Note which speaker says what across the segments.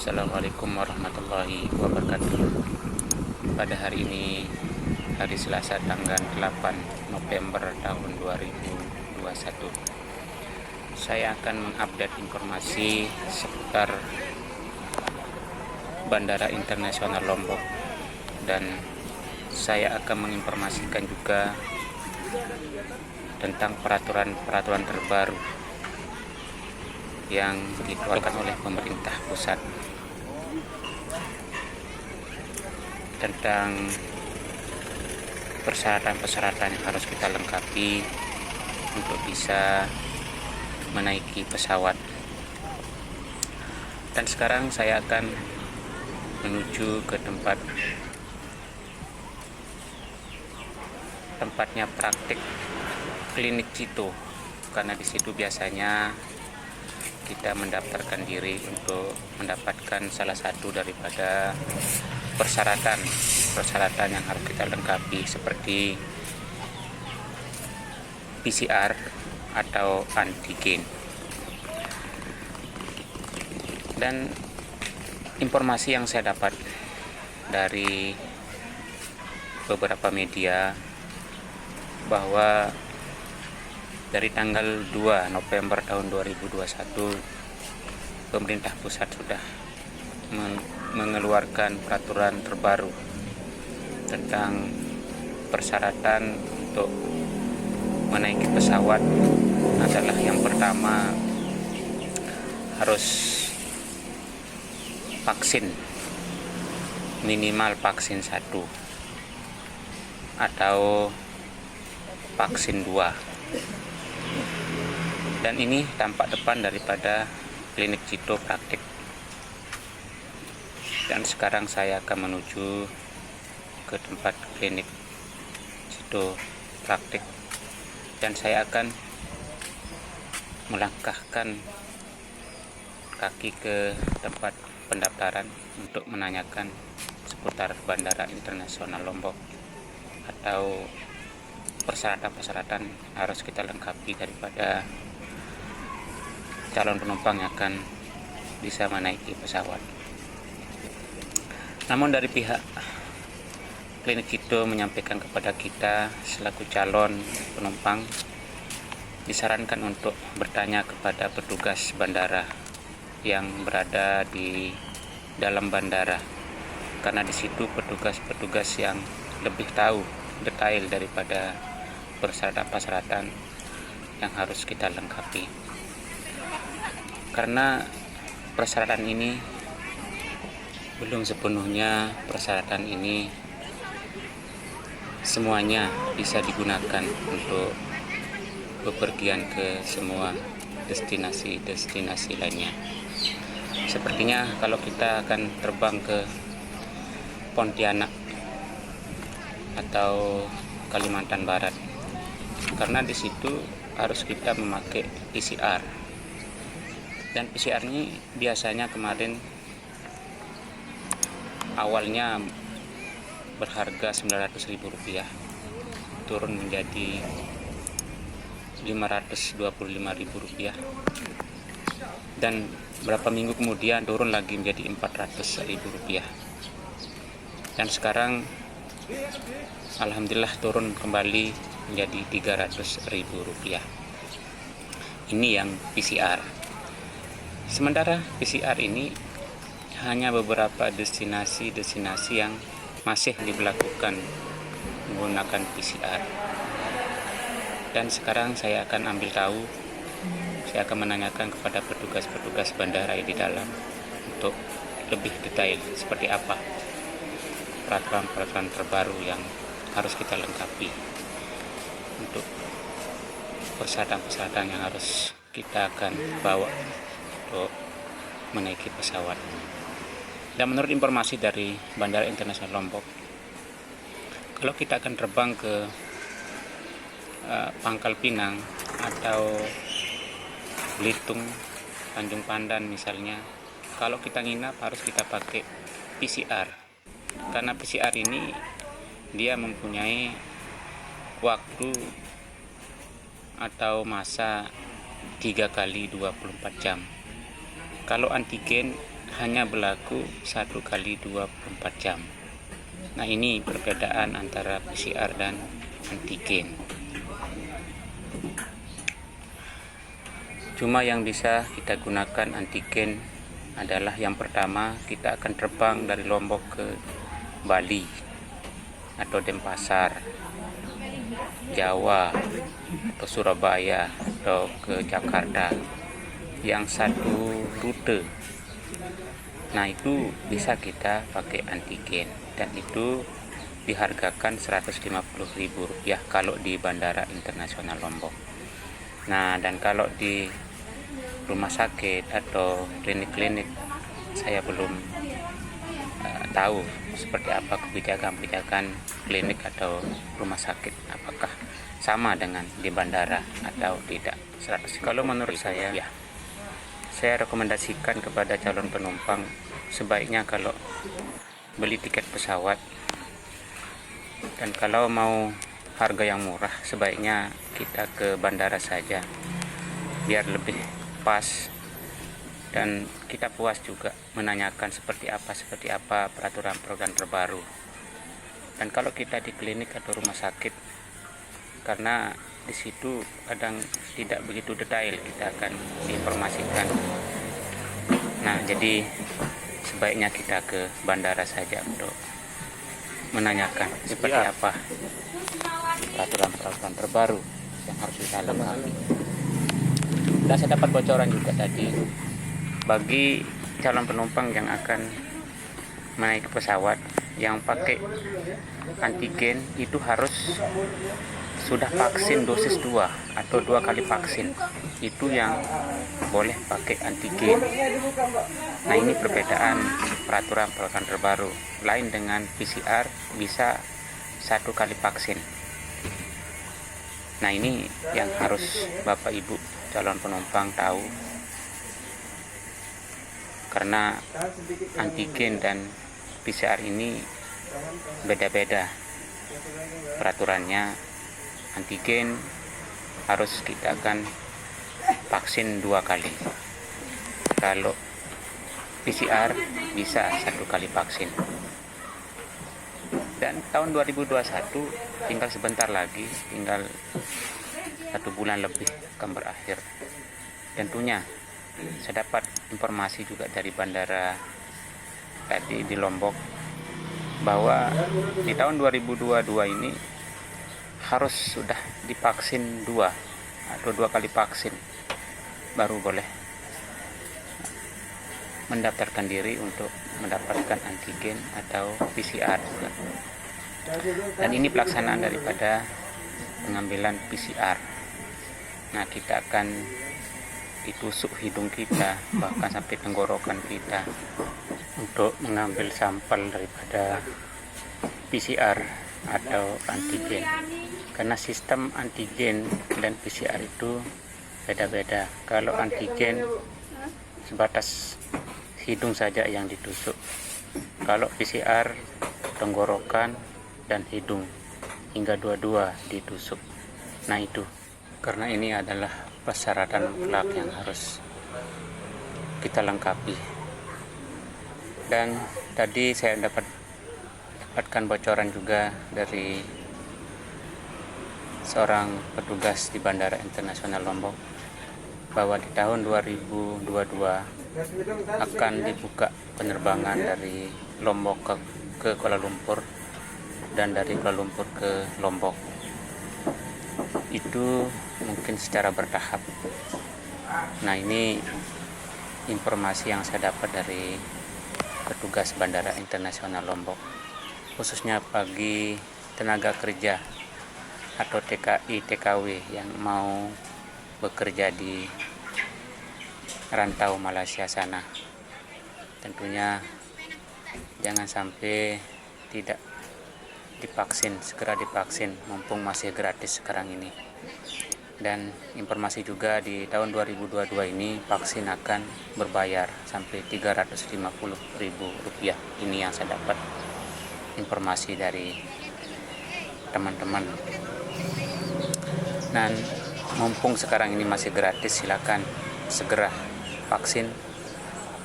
Speaker 1: Assalamualaikum warahmatullahi wabarakatuh. Pada hari ini, hari Selasa tanggal 8 November tahun 2021, saya akan mengupdate informasi seputar Bandara Internasional Lombok, dan saya akan menginformasikan juga tentang peraturan terbaru yang dikeluarkan oleh pemerintah pusat tentang persyaratan yang harus kita lengkapi untuk bisa menaiki pesawat. Dan sekarang saya akan menuju ke tempatnya praktik klinik Cito, karena di situ biasanya kita mendaftarkan diri untuk mendapatkan salah satu daripada persyaratan yang harus kita lengkapi, seperti PCR atau antigen. Dan informasi yang saya dapat dari beberapa media bahwa dari tanggal 2 November tahun 2021, pemerintah pusat sudah mengeluarkan peraturan terbaru tentang persyaratan untuk menaiki pesawat. Adalah yang pertama, harus vaksin, minimal vaksin 1 atau vaksin 2. Dan ini tampak depan daripada klinik Cito praktik. Dan sekarang saya akan menuju ke tempat klinik Cito praktik, dan saya akan melangkahkan kaki ke tempat pendaftaran untuk menanyakan seputar Bandara Internasional Lombok atau persyaratan harus kita lengkapi daripada calon penumpang yang akan bisa menaiki pesawat. Namun dari pihak klinik Cito menyampaikan kepada kita selaku calon penumpang, disarankan untuk bertanya kepada petugas bandara yang berada di dalam bandara, karena di situ petugas yang lebih tahu detail daripada persyaratan yang harus kita lengkapi. Karena persyaratan ini belum sepenuhnya semuanya bisa digunakan untuk bepergian ke semua destinasi lainnya. Sepertinya kalau kita akan terbang ke Pontianak atau Kalimantan Barat, karena di situ harus kita memakai PCR. Dan PCR ini biasanya kemarin awalnya berharga Rp900.000, turun menjadi Rp525.000, dan berapa minggu kemudian turun lagi menjadi Rp400.000, dan sekarang alhamdulillah turun kembali menjadi Rp300.000. Ini yang PCR. Sementara PCR ini hanya beberapa destinasi yang masih diberlakukan menggunakan PCR. Dan sekarang saya akan saya akan menanyakan kepada petugas bandara di dalam untuk lebih detail seperti apa peraturan terbaru yang harus kita lengkapi untuk persyaratan yang harus kita akan bawa untuk menaiki pesawat. Dan menurut informasi dari Bandara Internasional Lombok, kalau kita akan terbang ke Pangkal Pinang atau Belitung, Tanjung Pandan misalnya, kalau kita nginap harus kita pakai PCR, karena PCR ini dia mempunyai waktu atau masa 3 kali 24 jam. Kalau antigen hanya berlaku 1 kali 24 jam. Nah, ini perbedaan antara PCR dan antigen. Cuma yang bisa kita gunakan antigen adalah yang pertama, kita akan terbang dari Lombok ke Bali atau Denpasar, Jawa atau Surabaya atau ke Jakarta, yang satu rute. Nah, itu bisa kita pakai antigen, dan itu dihargakan Rp150.000 kalau di Bandara Internasional Lombok. Nah, dan kalau di rumah sakit atau klinik-klinik, saya belum tahu seperti apa kebijakan klinik atau rumah sakit, apakah sama dengan di bandara atau tidak. Kalau menurut saya, saya rekomendasikan kepada calon penumpang, sebaiknya kalau beli tiket pesawat dan kalau mau harga yang murah, sebaiknya kita ke bandara saja, biar lebih pas dan kita puas juga menanyakan seperti apa peraturan terbaru. Dan kalau kita di klinik atau rumah sakit, karena di situ kadang tidak begitu detail, kita akan diinformasikan. Nah, jadi sebaiknya kita ke bandara saja untuk menanyakan seperti apa peraturan terbaru yang harus kita lengkapi. Dan saya dapat bocoran juga tadi, bagi calon penumpang yang akan menaiki pesawat yang pakai antigen itu harus sudah vaksin dosis 2 atau 2 kali vaksin, itu yang boleh pakai antigen. Nah, ini perbedaan peraturan terbaru, lain dengan PCR bisa 1 kali vaksin. Nah, ini yang harus Bapak Ibu calon penumpang tahu, karena antigen dan PCR ini beda-beda peraturannya. Antigen harus kita akan vaksin 2 kali, kalau PCR bisa 1 kali vaksin. Dan tahun 2021 tinggal sebentar lagi, tinggal 1 bulan lebih akan berakhir. Tentunya saya dapat informasi juga dari bandara tadi di Lombok, bahwa di tahun 2022 ini harus sudah divaksin 2 atau 2 kali vaksin baru boleh mendaftarkan diri untuk mendapatkan antigen atau PCR juga. Dan ini pelaksanaan daripada pengambilan PCR. Nah, kita akan ditusuk hidung kita, bahkan sampai tenggorokan kita, untuk mengambil sampel daripada PCR atau antigen. Karena sistem antigen dan PCR itu beda-beda. Kalau antigen sebatas hidung saja yang ditusuk, kalau PCR tenggorokan dan hidung hingga dua-dua ditusuk. Nah, itu karena ini adalah persyaratan mutlak yang harus kita lengkapi. Dan tadi saya dapatkan bocoran juga dari seorang petugas di Bandara Internasional Lombok, bahwa di tahun 2022 akan dibuka penerbangan dari Lombok ke Kuala Lumpur dan dari Kuala Lumpur ke Lombok. Itu mungkin secara bertahap. Nah, ini informasi yang saya dapat dari petugas Bandara Internasional Lombok, khususnya bagi tenaga kerja atau TKI TKW yang mau bekerja di rantau Malaysia sana. Tentunya jangan sampai tidak divaksin, segera divaksin mumpung masih gratis sekarang ini. Dan informasi juga di tahun 2022 ini vaksin akan berbayar sampai Rp350.000. Ini yang saya dapat informasi dari teman-teman. Dan mumpung sekarang ini masih gratis, silakan segera vaksin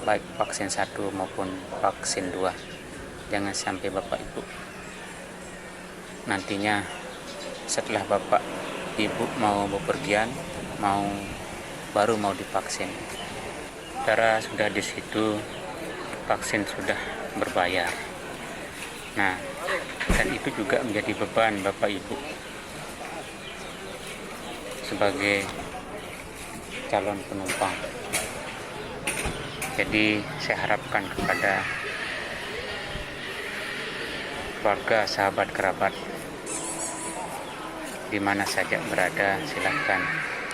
Speaker 1: baik vaksin 1 maupun vaksin 2. Jangan sampai Bapak Ibu nantinya setelah Bapak Ibu mau bepergian, baru mau divaksin. Cara sudah di situ, vaksin sudah berbayar. Nah, dan itu juga menjadi beban Bapak Ibu sebagai calon penumpang. Jadi saya harapkan kepada keluarga, sahabat, kerabat di mana saja berada, silahkan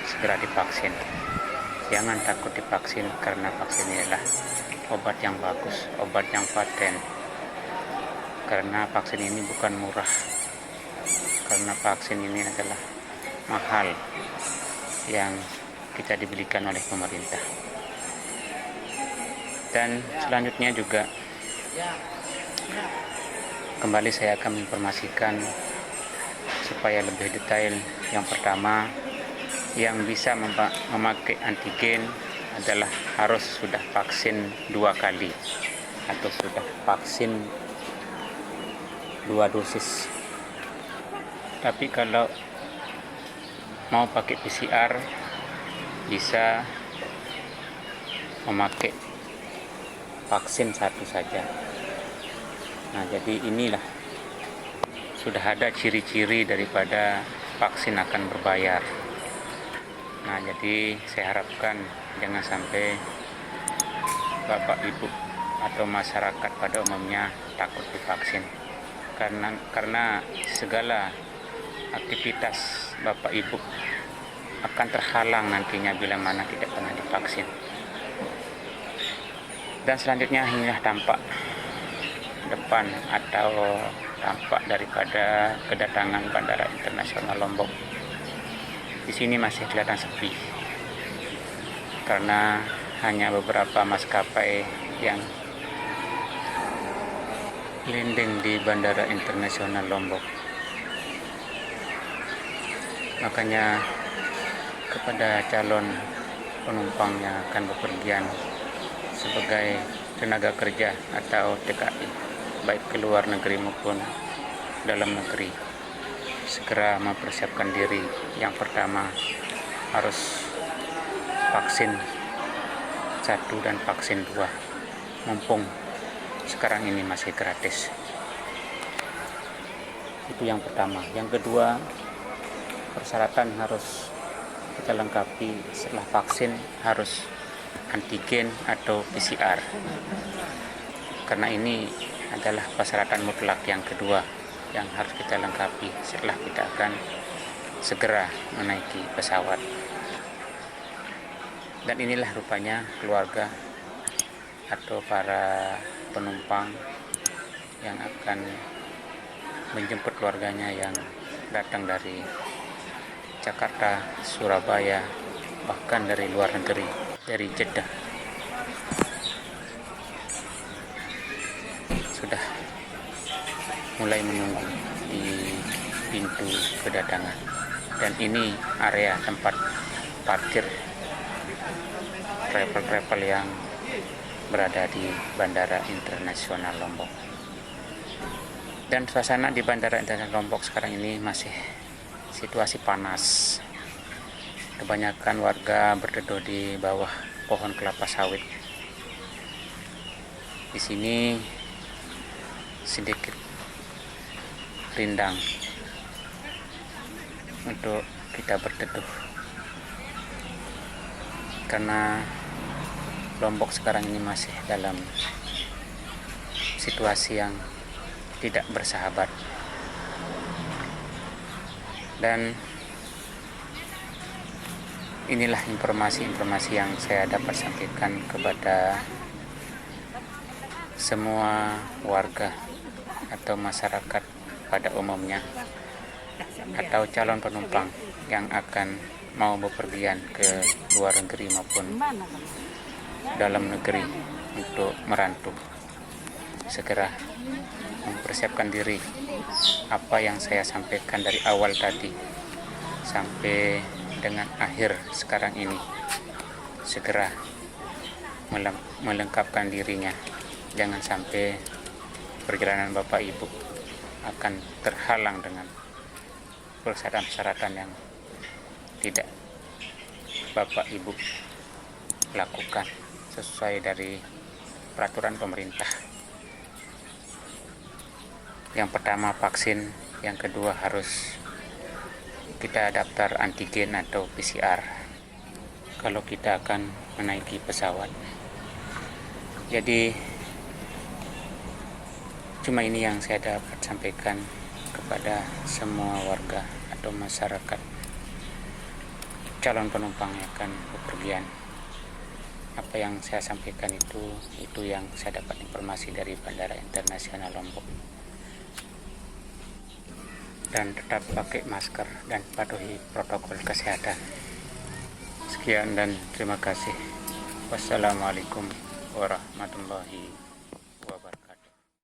Speaker 1: segera divaksin. Jangan takut divaksin, karena vaksin adalah obat yang bagus, obat yang paten. Karena vaksin ini bukan murah, karena vaksin ini adalah mahal yang kita dibelikan oleh pemerintah. Dan selanjutnya juga kembali saya akan menginformasikan supaya lebih detail. Yang pertama, yang bisa memakai antigen adalah harus sudah vaksin 2 kali atau sudah vaksin 2 dosis. Tapi kalau mau pakai PCR, bisa memakai vaksin 1 saja. Nah, jadi inilah sudah ada ciri-ciri daripada vaksin akan berbayar. Nah, jadi saya harapkan jangan sampai Bapak Ibu atau masyarakat pada umumnya takut divaksin. Karena segala aktivitas Bapak Ibu akan terhalang nantinya bila mana tidak pernah divaksin. Dan selanjutnya inilah tampak depan atau tampak daripada kedatangan Bandara Internasional Lombok. Di sini masih kelihatan sepi karena hanya beberapa maskapai yang landing di Bandara Internasional Lombok. Makanya kepada calon penumpang yang akan bepergian sebagai tenaga kerja atau TKI, baik ke luar negeri maupun dalam negeri, segera mempersiapkan diri. Yang pertama harus vaksin 1 dan vaksin 2, mumpung sekarang ini masih gratis. Itu yang pertama. Yang kedua, persyaratan harus kita lengkapi setelah vaksin, harus antigen atau PCR, karena ini adalah persyaratan mutlak yang kedua yang harus kita lengkapi setelah kita akan segera menaiki pesawat. Dan inilah rupanya keluarga atau para penumpang yang akan menjemput keluarganya yang datang dari Jakarta, Surabaya, bahkan dari luar negeri, dari Jeddah. Sudah mulai menunggu di pintu kedatangan. Dan ini area tempat parkir travel-travel yang berada di Bandara Internasional Lombok. Dan suasana di Bandara Internasional Lombok sekarang ini masih situasi panas. Kebanyakan warga berteduh di bawah pohon kelapa sawit. Di sini sedikit rindang untuk kita berteduh, karena Lombok sekarang ini masih dalam situasi yang tidak bersahabat. Dan inilah informasi-informasi yang saya dapat sampaikan kepada semua warga atau masyarakat pada umumnya, atau calon penumpang yang akan mau bepergian ke luar negeri maupun dalam negeri untuk merantau. Segera mempersiapkan diri. Apa yang saya sampaikan dari awal tadi sampai dengan akhir sekarang ini, segera melengkapkan dirinya. Jangan sampai perjalanan Bapak Ibu akan terhalang dengan persyaratan-persyaratan yang tidak Bapak Ibu lakukan sesuai dari peraturan pemerintah. Yang pertama vaksin, yang kedua harus kita daftar antigen atau PCR kalau kita akan menaiki pesawat. Jadi cuma ini yang saya dapat sampaikan kepada semua warga atau masyarakat calon penumpang yang akan bepergian. Apa yang saya sampaikan itu yang saya dapat informasi dari Bandara Internasional Lombok. Dan tetap pakai masker dan patuhi protokol kesehatan. Sekian dan terima kasih. Wassalamualaikum warahmatullahi wabarakatuh.